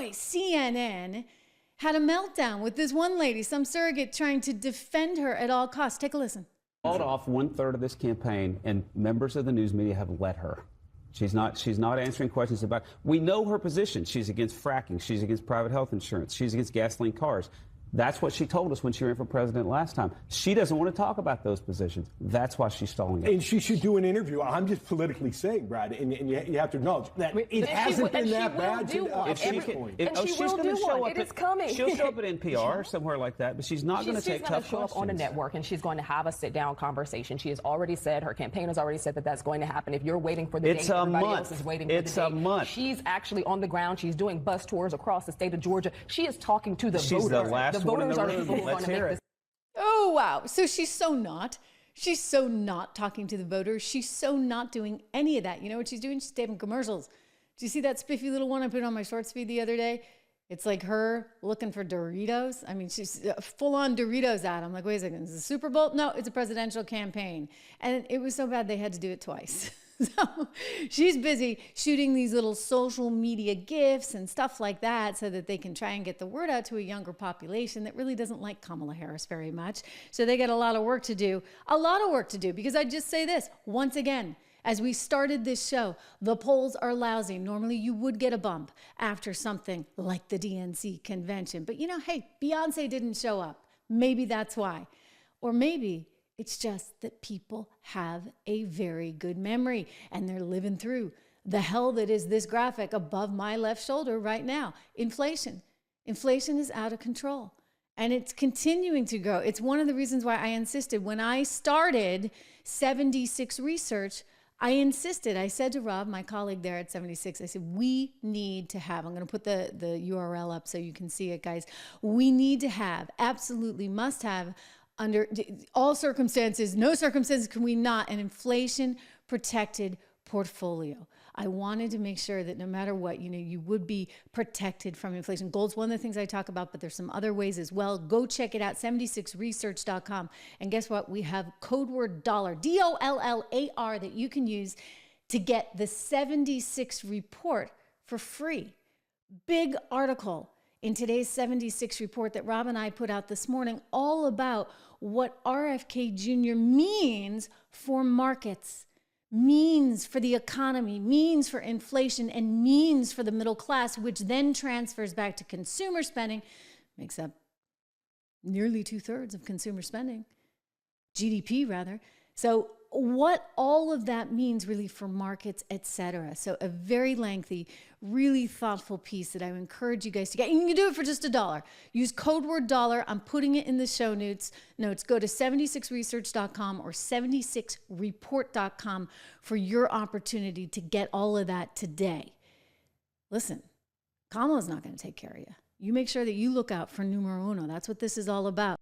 boy, CNN had a meltdown with this one lady, some surrogate trying to defend her at all costs. Take a listen. Called off 1/3 of this campaign, and members of the news media have let her. She's not answering questions about. We know her position. She's against fracking. She's against private health insurance. She's against gasoline cars. That's what she told us when she ran for president last time. She doesn't want to talk about those positions. That's why she's stalling it. And she should do an interview. I'm just politically saying, Brad, and you have to acknowledge that it hasn't been that bad to this point. She's going to show up. It is coming. She'll show up at NPR or somewhere like that, but she's not going to take tough questions. She's going to show up on a network, and she's going to have a sit-down conversation. She has already said, her campaign has already said that that's going to happen. If you're waiting for the day, everybody else is waiting for the day. It's a month. She's actually on the ground. She's doing bus tours across the state of Georgia. She is talking to the voters. She's the last one in the room. Let's hear it. Oh, wow. So she's so not talking to the voters. She's so not doing any of that. You know what she's doing? She's taping commercials. Do you see that spiffy little one I put on my shorts feed the other day? It's like her looking for Doritos. I mean, she's full on Doritos ad. I'm like, wait a second, is it the Super Bowl? No, it's a presidential campaign. And it was so bad they had to do it twice. So she's busy shooting these little social media GIFs and stuff like that so that they can try and get the word out to a younger population that really doesn't like Kamala Harris very much. So they got a lot of work to do, because I just say this once again. As we started this show, the polls are lousy. Normally you would get a bump after something like the DNC convention. But hey, Beyonce didn't show up. Maybe that's why. Or maybe it's just that people have a very good memory and they're living through the hell that is this graphic above my left shoulder right now. Inflation. Inflation is out of control and it's continuing to grow. It's one of the reasons why I insisted when I started 76 Research, I said to Rob, my colleague there at 76, I said, we need to have, I'm going to put the URL up so you can see it, guys. We need to have, absolutely must have, under all circumstances, no circumstances can we not, an inflation-protected portfolio. I wanted to make sure that no matter what, you would be protected from inflation. Gold's one of the things I talk about, but there's some other ways as well. Go check it out, 76research.com. And guess what? We have code word dollar, DOLLAR, that you can use to get the 76 report for free. Big article in today's 76 report that Rob and I put out this morning, all about what RFK Jr. means for markets, means for the economy, means for inflation, and means for the middle class, which then transfers back to consumer spending, makes up nearly 2/3 of consumer spending, GDP rather. So what all of that means really for markets, etc. So a very lengthy, really thoughtful piece that I would encourage you guys to get. And you can do it for just $1. Use code word dollar. I'm putting it in the show notes. Go to 76research.com or 76report.com for your opportunity to get all of that today. Listen, Kamala's not going to take care of you. You make sure that you look out for numero uno. That's what this is all about.